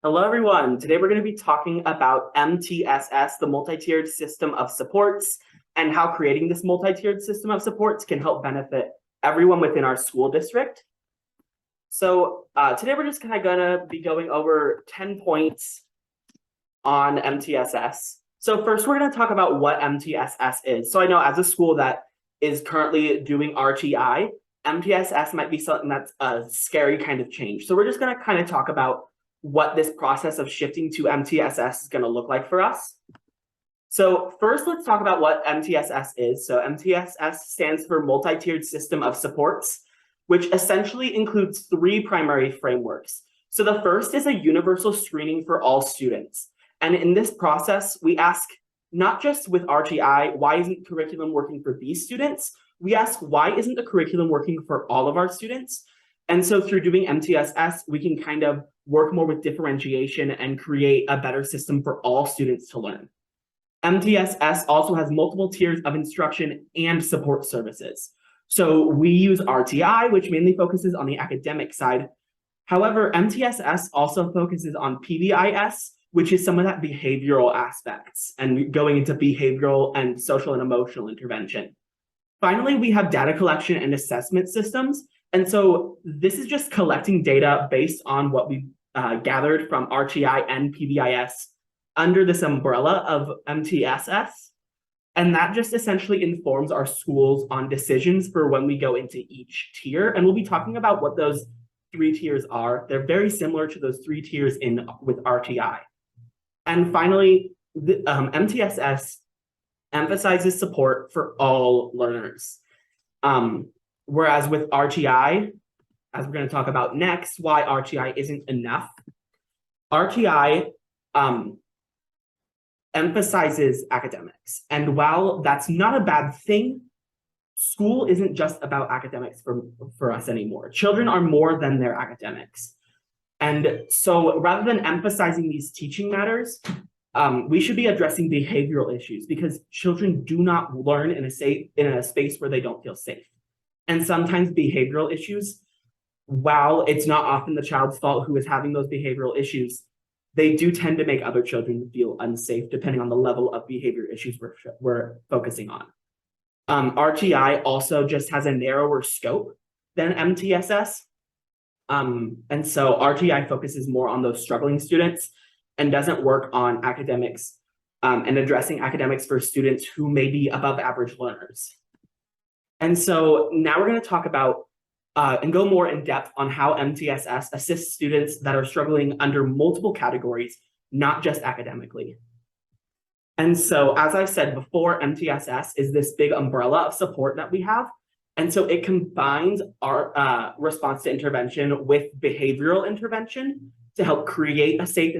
Hello, everyone. Today we're going to be talking about MTSS, the multi-tiered system of supports, and how creating this multi-tiered system of supports can help benefit everyone within our school district. So today we're just kind of going to be going over 10 points on MTSS. So first, we're going to talk about what MTSS is. So I know as a school that is currently doing RTI, MTSS might be something that's a scary kind of change. So we're just going to kind of talk about what this process of shifting to MTSS is going to look like for us. So first, let's talk about what MTSS is. So MTSS stands for Multi-Tiered System of Supports, which essentially includes three primary frameworks. So the first is a universal screening for all students. And in this process, we ask not just with RTI, why isn't curriculum working for these students? We ask, why isn't the curriculum working for all of our students? And so through doing MTSS, we can kind of work more with differentiation and create a better system for all students to learn. MTSS also has multiple tiers of instruction and support services. So we use RTI, which mainly focuses on the academic side. However, MTSS also focuses on PBIS, which is some of that behavioral aspects and going into behavioral and social and emotional intervention. Finally, we have data collection and assessment systems. And so this is just collecting data based on what we gathered from RTI and PBIS under this umbrella of MTSS. And that just essentially informs our schools on decisions for when we go into each tier. And we'll be talking about what those three tiers are. They're very similar to those three tiers with RTI. And finally, the MTSS emphasizes support for all learners. Whereas with RTI, as we're going to talk about next, why RTI isn't enough. RTI emphasizes academics. And while that's not a bad thing, school isn't just about academics for us anymore. Children are more than their academics. And so rather than emphasizing these teaching matters, we should be addressing behavioral issues because children do not learn in a space where they don't feel safe. And sometimes behavioral issues, while it's not often the child's fault who is having those behavioral issues, they do tend to make other children feel unsafe depending on the level of behavior issues we're focusing on. RTI also just has a narrower scope than MTSS. And so RTI focuses more on those struggling students and doesn't work on academics and addressing academics for students who may be above average learners. And so now we're going to talk about and go more in depth on how MTSS assists students that are struggling under multiple categories, not just academically. And so, as I said before, MTSS is this big umbrella of support that we have. And so it combines our response to intervention with behavioral intervention to help create a safe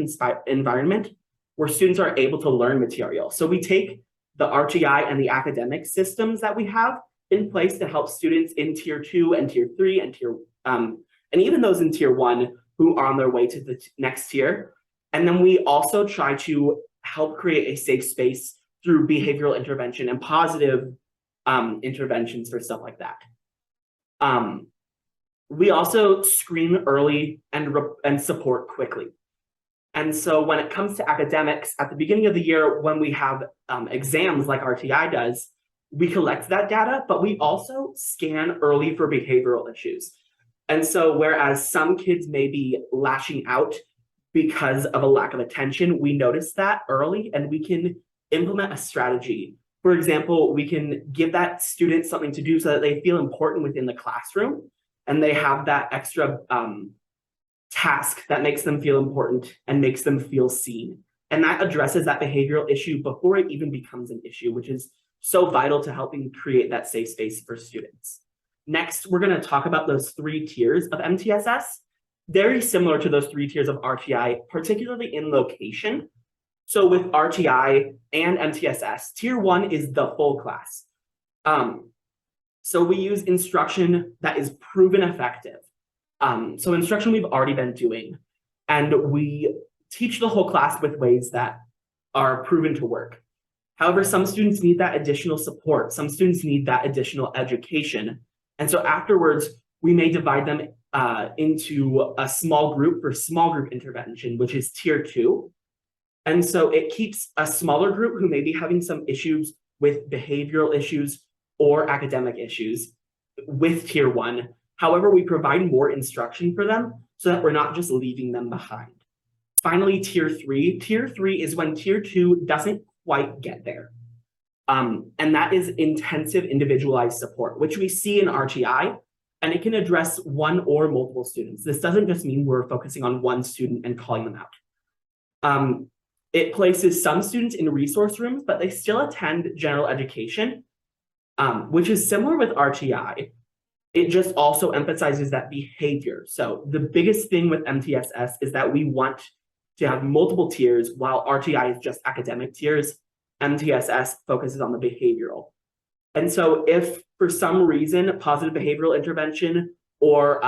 environment where students are able to learn material. So we take the RTI and the academic systems that we have in place to help students in tier 2 and tier 3 and even those in tier 1 who are on their way to the next tier. And then we also try to help create a safe space through behavioral intervention and positive interventions for stuff like that. We also screen early and support quickly. And so when it comes to academics, at the beginning of the year, when we have exams like RTI does, we collect that data, but we also scan early for behavioral issues. And so whereas some kids may be lashing out because of a lack of attention, we notice that early and we can implement a strategy. For example, we can give that student something to do so that they feel important within the classroom and they have that extra task that makes them feel important and makes them feel seen. And that addresses that behavioral issue before it even becomes an issue, which is so vital to helping create that safe space for students. Next, we're going to talk about those three tiers of MTSS, very similar to those three tiers of RTI, particularly in location. So with RTI and MTSS, tier 1 is the full class. So we use instruction that is proven effective. So instruction we've already been doing, and we teach the whole class with ways that are proven to work. However, some students need that additional support. Some students need that additional education. And so afterwards, we may divide them into a small group for small group intervention, which is tier 2. And so it keeps a smaller group who may be having some issues with behavioral issues or academic issues with tier 1. However, we provide more instruction for them so that we're not just leaving them behind. Finally, tier 3. Tier 3 is when tier 2 doesn't quite get there. And that is intensive individualized support, which we see in RTI, and it can address one or multiple students. This doesn't just mean we're focusing on one student and calling them out. It places some students in resource rooms, but they still attend general education, which is similar with RTI. It just also emphasizes that behavior. So the biggest thing with MTSS is that we want to have multiple tiers, while RTI is just academic tiers. MTSS focuses on the behavioral. And so if for some reason positive behavioral intervention or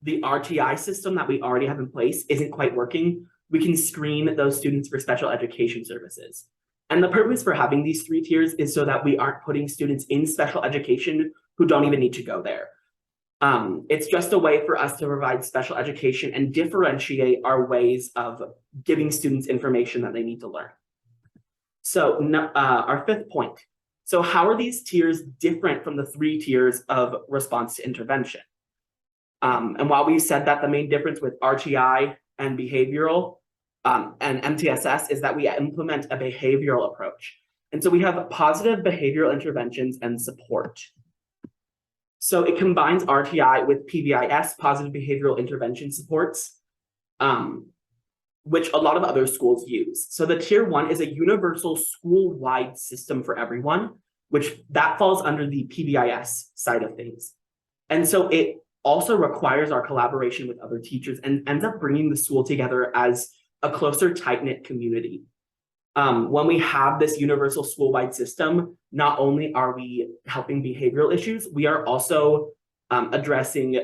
the RTI system that we already have in place isn't quite working, we can screen those students for special education services. And the purpose for having these 3 tiers is so that we aren't putting students in special education who don't even need to go there. It's just a way for us to provide special education and differentiate our ways of giving students information that they need to learn. So our 5th point. So how are these tiers different from the 3 tiers of response to intervention? And while we said that the main difference with RTI and behavioral and MTSS is that we implement a behavioral approach. And so we have positive behavioral interventions and support. So it combines RTI with PBIS, positive behavioral intervention supports, which a lot of other schools use. So the tier 1 is a universal school-wide system for everyone, which that falls under the PBIS side of things. And so it also requires our collaboration with other teachers and ends up bringing the school together as a closer, tight-knit community. When we have this universal school-wide system, not only are we helping behavioral issues, we are also addressing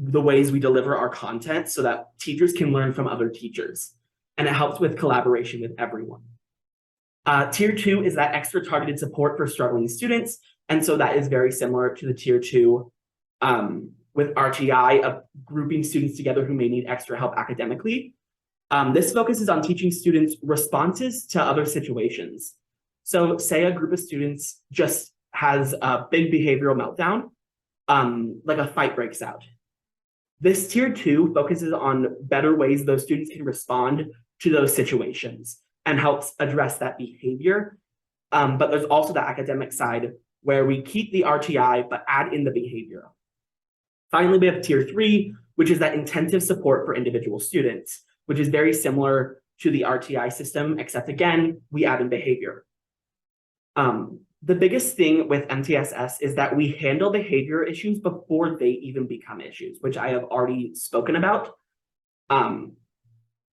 the ways we deliver our content so that teachers can learn from other teachers. And it helps with collaboration with everyone. Tier 2 is that extra targeted support for struggling students. And so that is very similar to the tier 2 with RTI of grouping students together who may need extra help academically. This focuses on teaching students responses to other situations. So say a group of students just has a big behavioral meltdown, like a fight breaks out. This tier 2 focuses on better ways those students can respond to those situations and helps address that behavior. But there's also the academic side where we keep the RTI, but add in the behavior. Finally, we have tier 3, which is that intensive support for individual students, which is very similar to the RTI system, except again, we add in behavior. The biggest thing with MTSS is that we handle behavior issues before they even become issues, which I have already spoken about.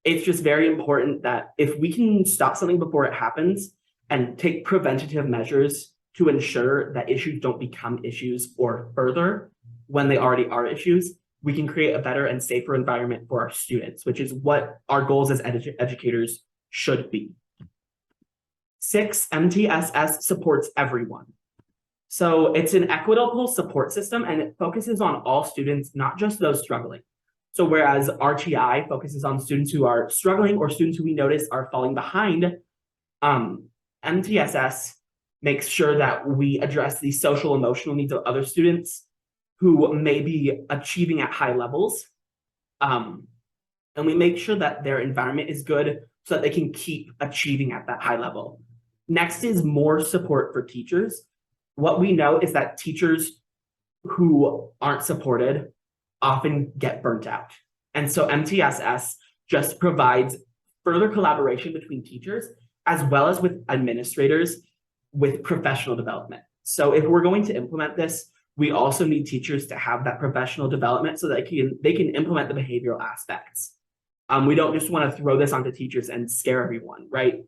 It's just very important that if we can stop something before it happens and take preventative measures to ensure that issues don't become issues or further when they already are issues, we can create a better and safer environment for our students, which is what our goals as educators should be. 6, MTSS supports everyone. So it's an equitable support system and it focuses on all students, not just those struggling. So whereas RTI focuses on students who are struggling or students who we notice are falling behind, MTSS makes sure that we address the social emotional needs of other students who may be achieving at high levels. And we make sure that their environment is good so that they can keep achieving at that high level. Next is more support for teachers. What we know is that teachers who aren't supported often get burnt out. And so MTSS just provides further collaboration between teachers as well as with administrators with professional development. So if we're going to implement this, we also need teachers to have that professional development so that they can implement the behavioral aspects. We don't just want to throw this onto teachers and scare everyone, right?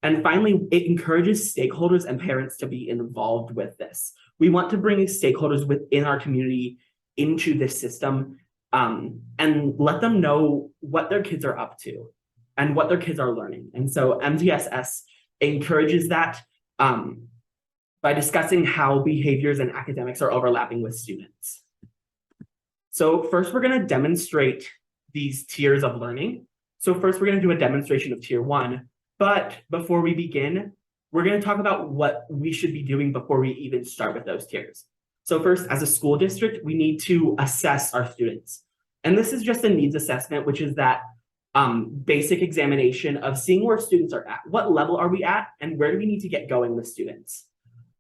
And finally, it encourages stakeholders and parents to be involved with this. We want to bring stakeholders within our community into this system and let them know what their kids are up to and what their kids are learning. And so MTSS encourages that by discussing how behaviors and academics are overlapping with students. So first, we're going to demonstrate these tiers of learning. So first, we're going to do a demonstration of tier 1. But before we begin, we're going to talk about what we should be doing before we even start with those tiers. So first, as a school district, we need to assess our students. And this is just a needs assessment, which is that basic examination of seeing where students are at. What level are we at, and where do we need to get going with students?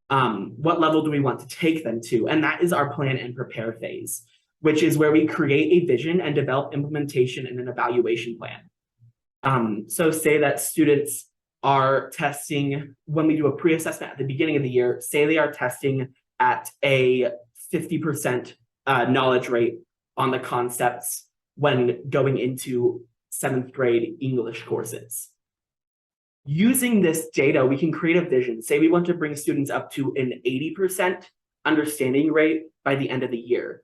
What level do we want to take them to? And that is our plan and prepare phase, which is where we create a vision and develop implementation and an evaluation plan. So say that students are testing, when we do a pre-assessment at the beginning of the year, say they are testing at a 50% knowledge rate on the concepts when going into 7th grade English courses. Using this data, we can create a vision. Say we want to bring students up to an 80% understanding rate by the end of the year.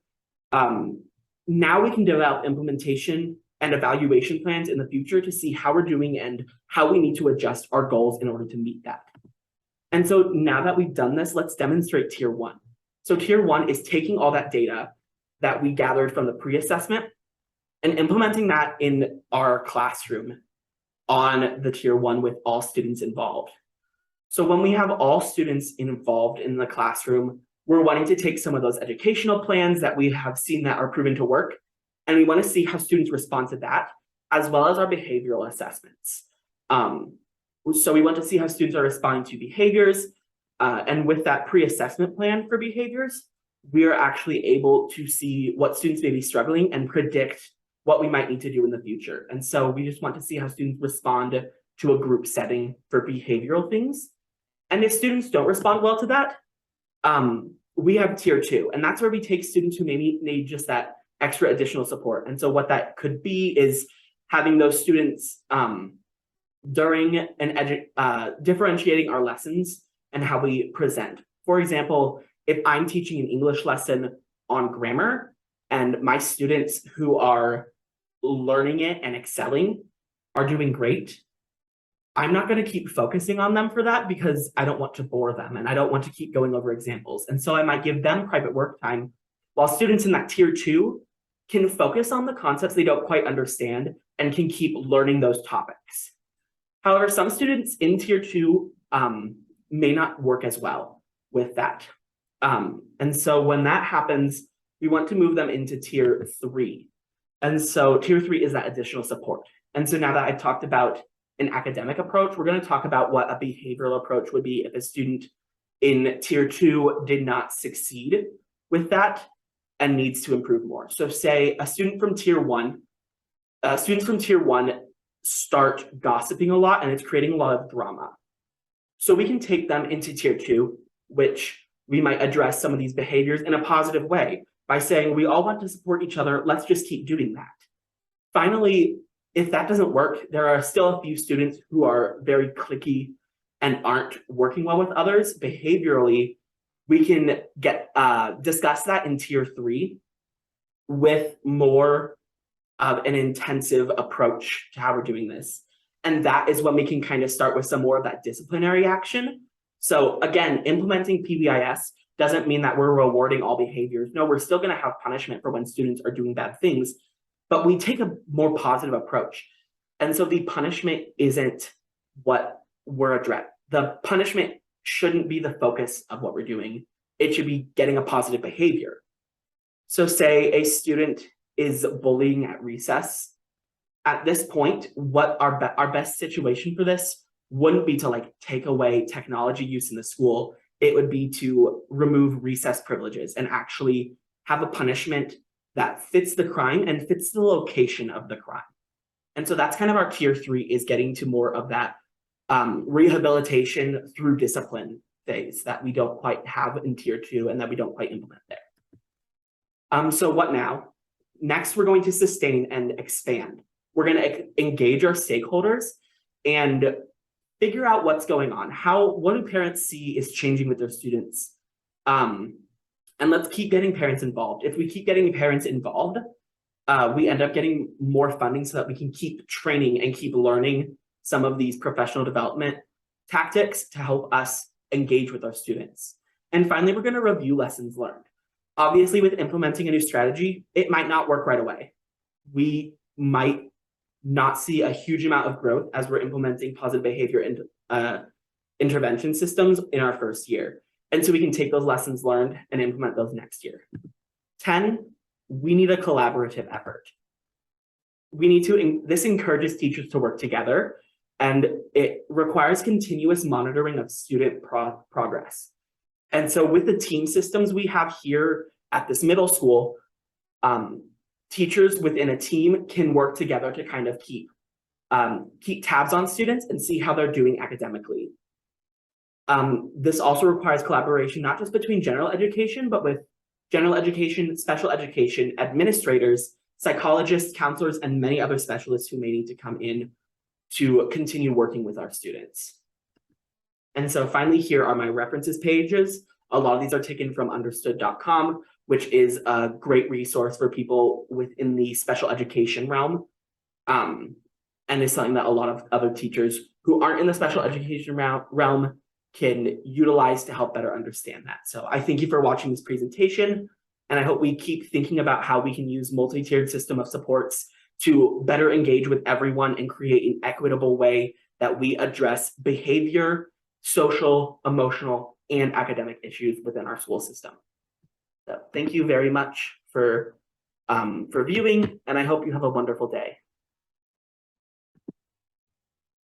Now we can develop implementation and evaluation plans in the future to see how we're doing and how we need to adjust our goals in order to meet that. And so now that we've done this, let's demonstrate tier 1. So tier 1 is taking all that data that we gathered from the pre-assessment and implementing that in our classroom on the tier 1 with all students involved. So when we have all students involved in the classroom, we're wanting to take some of those educational plans that we have seen that are proven to work, and we want to see how students respond to that, as well as our behavioral assessments. So we want to see how students are responding to behaviors, and with that pre-assessment plan for behaviors, we are actually able to see what students may be struggling and predict what we might need to do in the future. And so we just want to see how students respond to a group setting for behavioral things. And if students don't respond well to that, we have tier 2, and that's where we take students who maybe need just that extra additional support. And so what that could be is having those students during differentiating our lessons and how we present. For example, if I'm teaching an English lesson on grammar and my students who are learning it and excelling are doing great, I'm not going to keep focusing on them for that because I don't want to bore them and I don't want to keep going over examples. And so I might give them private work time while students in that tier 2 can focus on the concepts they don't quite understand and can keep learning those topics. However, some students in tier 2 may not work as well with that. And so when that happens, we want to move them into tier 3. And so tier 3 is that additional support. And so now that I've talked about an academic approach, we're going to talk about what a behavioral approach would be if a student in tier 2 did not succeed with that and needs to improve more. So say a student from tier 1, students from tier 1 start gossiping a lot and it's creating a lot of drama. So we can take them into tier 2, which we might address some of these behaviors in a positive way by saying, we all want to support each other, let's just keep doing that. Finally, if that doesn't work, there are still a few students who are very cliquey and aren't working well with others. Behaviorally, we can discuss that in tier 3 with more of an intensive approach to how we're doing this. And that is when we can kind of start with some more of that disciplinary action. So again, implementing PBIS doesn't mean that we're rewarding all behaviors. No, we're still going to have punishment for when students are doing bad things, but we take a more positive approach. And so the punishment isn't what we're addressing. The punishment shouldn't be the focus of what we're doing. It should be getting a positive behavior. So say a student is bullying at recess. At this point, what our best situation for this wouldn't be to like take away technology use in the school. It would be to remove recess privileges and actually have a punishment that fits the crime and fits the location of the crime. And so that's kind of our tier 3, is getting to more of that rehabilitation through discipline phase that we don't quite have in tier 2 and that we don't quite implement there. So what now? Next, we're going to sustain and expand. We're going to engage our stakeholders and figure out what's going on. What do parents see is changing with their students? And let's keep getting parents involved. If we keep getting parents involved, we end up getting more funding so that we can keep training and keep learning some of these professional development tactics to help us engage with our students. And finally, we're going to review lessons learned. Obviously, with implementing a new strategy, it might not work right away. We might not see a huge amount of growth as we're implementing positive behavior intervention systems in our first year. And so we can take those lessons learned and implement those next year. 10, we need a collaborative effort. This encourages teachers to work together, and it requires continuous monitoring of student progress. And so with the team systems we have here at this middle school, teachers within a team can work together to kind of keep tabs on students and see how they're doing academically. This also requires collaboration, not just between general education, but with general education, special education, administrators, psychologists, counselors, and many other specialists who may need to come in to continue working with our students. And so finally, here are my references pages. A lot of these are taken from understood.com, which is a great resource for people within the special education realm. And is something that a lot of other teachers who aren't in the special education realm can utilize to help better understand that. So I thank you for watching this presentation, and I hope we keep thinking about how we can use multi-tiered system of supports to better engage with everyone and create an equitable way that we address behavior, social, emotional, and academic issues within our school system. So thank you very much for viewing, and I hope you have a wonderful day.